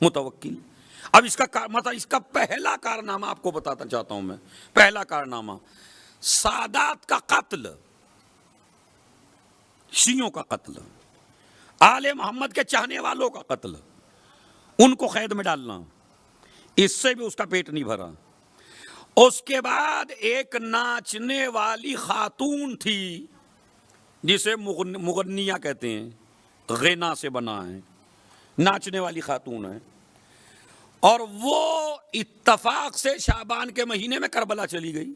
متوکل. اب اس کا مطلب اس کا پہلا کارنامہ آپ کو بتانا چاہتا ہوں میں. پہلا کارنامہ سادات کا قتل، شیعوں کا قتل، آل محمد کے چاہنے والوں کا قتل، ان کو قید میں ڈالنا، اس سے بھی اس کا پیٹ نہیں بھرا. اس کے بعد ایک ناچنے والی خاتون تھی جسے مغنیہ کہتے ہیں، غنا سے بنا ہے، ناچنے والی خاتون ہے، اور وہ اتفاق سے شعبان کے مہینے میں کربلا چلی گئی.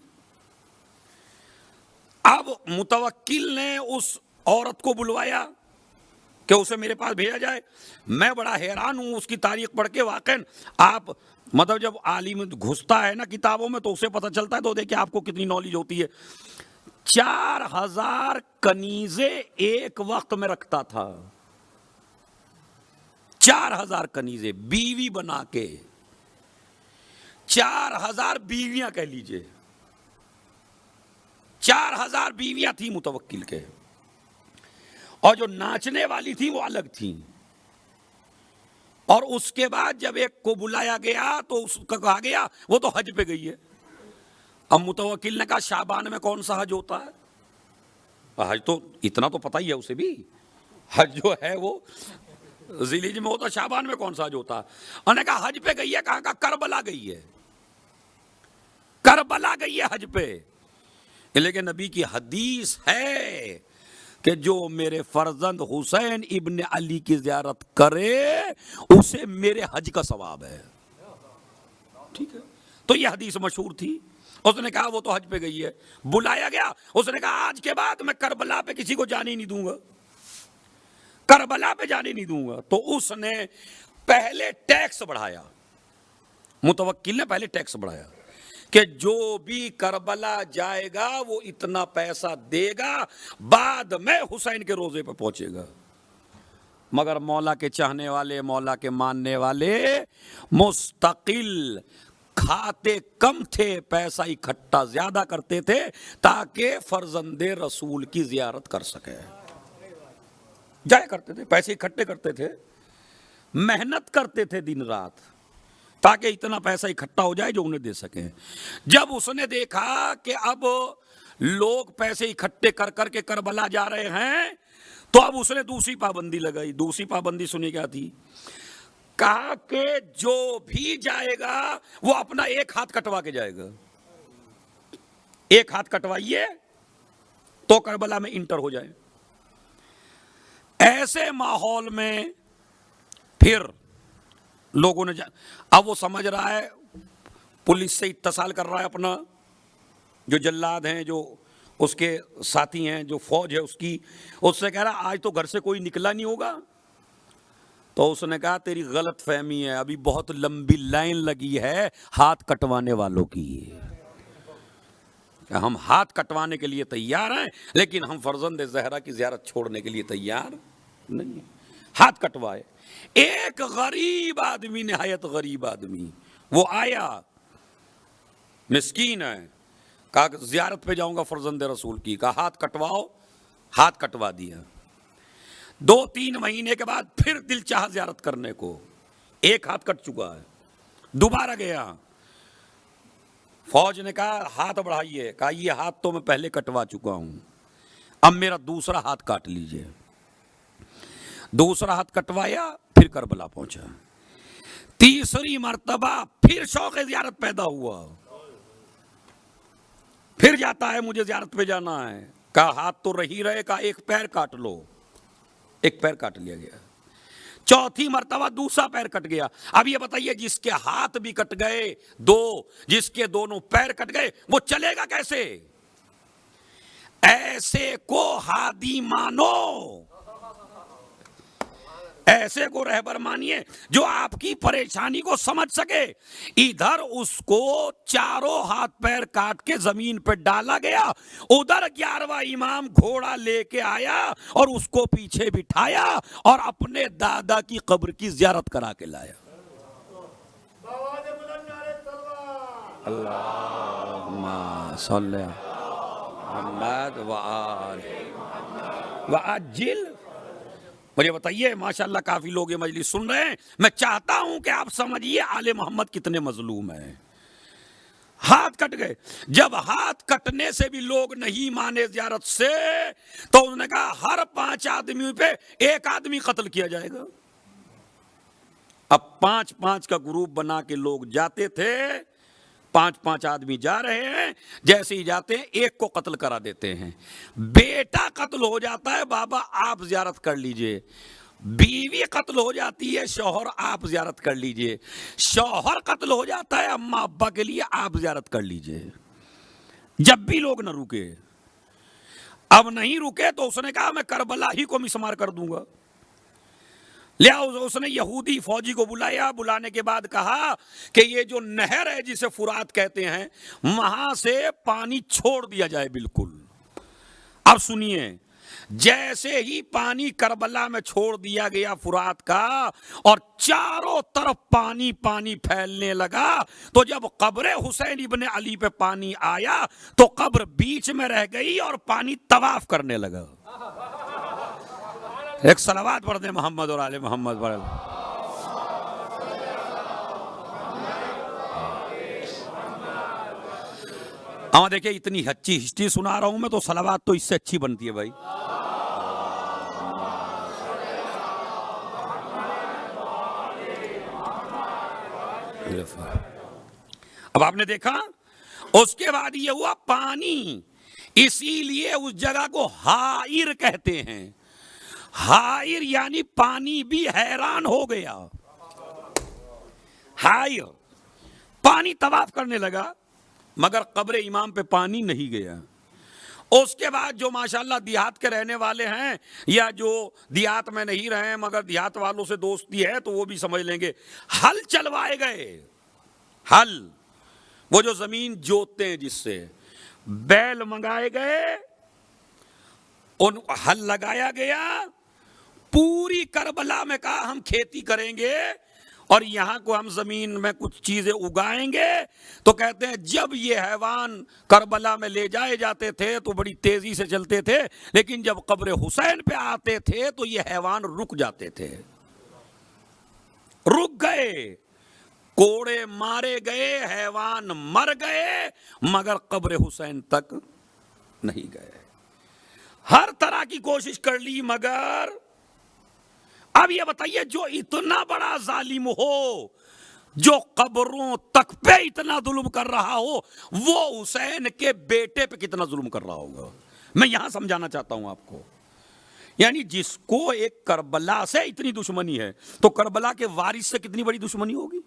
اب متوکل نے اس عورت کو بلوایا کہ اسے میرے پاس بھیجا جائے. میں بڑا حیران ہوں اس کی تاریخ پڑھ کے. واقعا آپ مطلب جب عالم گھستا ہے نا کتابوں میں تو اسے پتہ چلتا ہے، تو دیکھیں آپ کو کتنی نالج ہوتی ہے. 4000 کنیزیں ایک وقت میں رکھتا تھا. 4000 کنیزیں بیوی بنا کے، 4000 بیویاں کہہ لیجئے، 4000 بیویاں تھیں متوکل کے، اور جو ناچنے والی تھی وہ الگ تھیں. اور اس کے بعد جب ایک کو بلایا گیا تو اس کو کہا گیا وہ تو حج پہ گئی ہے. اب متوکل نے کہا شعبان میں کون سا حج ہوتا ہے؟ حج تو اتنا تو پتہ ہی ہے اسے بھی، حج جو ہے وہ ذی الحجہ میں ہوتا، شعبان میں کون سا حج ہوتا ہے؟ انہوں نے کہا حج پہ گئی ہے. کہا کربلا گئی ہے، کربلا گئی ہے حج پہ. لیکن نبی کی حدیث ہے کہ جو میرے فرزند حسین ابن علی کی زیارت کرے اسے میرے حج کا ثواب ہے. ٹھیک ہے، تو یہ حدیث مشہور تھی. اس نے کہا وہ تو حج پہ گئی ہے. بلایا گیا، اس نے کہا آج کے بعد میں کربلا پہ کسی کو جانے نہیں دوں گا، کربلا پہ جانے نہیں دوں گا. تو اس نے پہلے ٹیکس بڑھایا، متوکل نے پہلے ٹیکس بڑھایا کہ جو بھی کربلا جائے گا وہ اتنا پیسہ دے گا، بعد میں حسین کے روزے پہ پہنچے گا. مگر مولا کے چاہنے والے، مولا کے ماننے والے مستقل کھاتے کم تھے، پیسہ اکٹھا زیادہ کرتے تھے تاکہ فرزند رسول کی زیارت کر سکے. جایا کرتے تھے، پیسے اکٹھے کرتے تھے، محنت کرتے تھے دن رات تاکہ اتنا پیسہ اکٹھا ہو جائے جو انہیں دے سکیں. جب اس نے دیکھا کہ اب لوگ پیسے اکٹھے کر کر کے کربلا جا رہے ہیں تو اب اس نے دوسری پابندی لگائی. دوسری پابندی سنی کیا تھی؟ کہا کہ جو بھی جائے گا وہ اپنا ایک ہاتھ کٹوا کے جائے گا. ایک ہاتھ کٹوائیے تو کربلا میں انٹر ہو جائے. ایسے ماحول میں پھر لوگوں نے اب وہ سمجھ رہا ہے، پولیس سے اتصال کر رہا ہے، اپنا جو جلاد ہیں، جو اس کے ساتھی ہیں، جو فوج ہے اس کی، اس سے کہہ رہا آج تو گھر سے کوئی نکلا نہیں ہوگا. تو اس نے کہا تیری غلط فہمی ہے، ابھی بہت لمبی لائن لگی ہے ہاتھ کٹوانے والوں کی. ہم ہاتھ کٹوانے کے لیے تیار ہیں لیکن ہم فرزند زہرا کی زیارت چھوڑنے کے لیے تیار نہیں ہیں. ہاتھ کٹوائے. ایک غریب آدمی، نہایت غریب آدمی، وہ آیا، مسکین ہے، کہا زیارت پہ جاؤں گا فرزند رسول کی. کہا ہاتھ کٹواؤ. ہاتھ کٹوا دیا. 2-3 مہینے کے بعد پھر دل چاہا زیارت کرنے کو. ایک ہاتھ کٹ چکا ہے. دوبارہ گیا، فوج نے کہا ہاتھ بڑھائیے. کہا یہ ہاتھ تو میں پہلے کٹوا چکا ہوں، اب میرا دوسرا ہاتھ کاٹ لیجئے. دوسرا ہاتھ کٹوایا، پھر کربلا پہنچا. تیسری مرتبہ پھر شوق زیارت پیدا ہوا، پھر جاتا ہے مجھے زیارت پہ جانا ہے. کہا ہاتھ تو رہی رہے، کہا ایک پیر کاٹ لو. ایک پیر کاٹ لیا گیا. چوتھی مرتبہ دوسرا پیر کٹ گیا. اب یہ بتائیے جس کے ہاتھ بھی کٹ گئے 2، جس کے دونوں پیر کٹ گئے، وہ چلے گا کیسے؟ ایسے کو ہادی مانو، ایسے کو رہبر مانیے جو آپ کی پریشانی کو سمجھ سکے. ادھر اس کو چاروں ہاتھ پیر کاٹ کے زمین پہ ڈالا گیا، ادھر 11واں امام گھوڑا لے کے آیا اور اس کو پیچھے بٹھایا اور اپنے دادا کی قبر کی زیارت کرا کے لایا. اللہم صلی محمد وآل وعجل مجھے بتائیے، ماشاءاللہ کافی لوگ یہ مجلس سن رہے ہیں، میں چاہتا ہوں کہ آپ سمجھیے آل محمد کتنے مظلوم ہیں۔ ہاتھ کٹ گئے، جب ہاتھ کٹنے سے بھی لوگ نہیں مانے زیارت سے، تو انہوں نے کہا ہر 5 آدمی پہ 1 آدمی قتل کیا جائے گا۔ اب 5 کا گروپ بنا کے لوگ جاتے تھے، 5 آدمی جا رہے ہیں، جیسے ہی جاتے ہیں 1 کو قتل کرا دیتے ہیں۔ بیٹا قتل ہو جاتا ہے، بابا آپ زیارت کر لیجئے۔ بیوی قتل ہو جاتی ہے، شوہر آپ زیارت کر لیجئے۔ شوہر قتل ہو جاتا ہے، اماں ابا کے لیے آپ زیارت کر لیجئے۔ جب بھی لوگ نہ رکے، اب نہیں رکے تو اس نے کہا میں کربلا ہی کو مسمار کر دوں گا۔ لیا اس نے یہودی فوجی کو بلایا، بلانے کے بعد کہا کہ یہ جو نہر ہے جسے فرات کہتے ہیں، وہاں سے پانی چھوڑ دیا جائے بالکل۔ اب سنیے، جیسے ہی پانی کربلا میں چھوڑ دیا گیا فرات کا، اور چاروں طرف پانی پانی پھیلنے لگا، تو جب قبر حسین ابن علی پہ پانی آیا تو قبر بیچ میں رہ گئی اور پانی طواف کرنے لگا۔ ایک صلوات پڑھ دیں محمد اور آل محمد پڑھ۔ ہاں دیکھیں، اتنی اچھی ہسٹری سنا رہا ہوں میں، تو صلوات تو اس سے اچھی بنتی ہے بھائی۔ اب آپ نے دیکھا، اس کے بعد یہ ہوا پانی، اسی لیے اس جگہ کو حائر کہتے ہیں۔ حائر یعنی پانی بھی حیران ہو گیا۔ حائر، پانی طواف کرنے لگا، مگر قبر امام پہ پانی نہیں گیا۔ اس کے بعد جو ماشاءاللہ دیہات کے رہنے والے ہیں، یا جو دیہات میں نہیں رہے مگر دیہات والوں سے دوستی ہے، تو وہ بھی سمجھ لیں گے، ہل چلوائے گئے۔ ہل، وہ جو زمین جوتتے ہیں جس سے، بیل منگائے گئے، ان ہل لگایا گیا، پوری کربلا میں کہا ہم کھیتی کریں گے اور یہاں کو ہم زمین میں کچھ چیزیں اگائیں گے۔ تو کہتے ہیں جب یہ حیوان کربلا میں لے جائے جاتے تھے تو بڑی تیزی سے چلتے تھے، لیکن جب قبر حسین پہ آتے تھے تو یہ حیوان رک جاتے تھے۔ رک گئے، کوڑے مارے گئے، حیوان مر گئے، مگر قبر حسین تک نہیں گئے۔ ہر طرح کی کوشش کر لی، مگر اب یہ بتائیے، جو اتنا بڑا ظالم ہو، جو قبروں تک پہ اتنا ظلم کر رہا ہو، وہ حسین کے بیٹے پہ کتنا ظلم کر رہا ہوگا؟ میں یہاں سمجھانا چاہتا ہوں آپ کو، یعنی جس کو ایک کربلا سے اتنی دشمنی ہے، تو کربلا کے وارث سے کتنی بڑی دشمنی ہوگی؟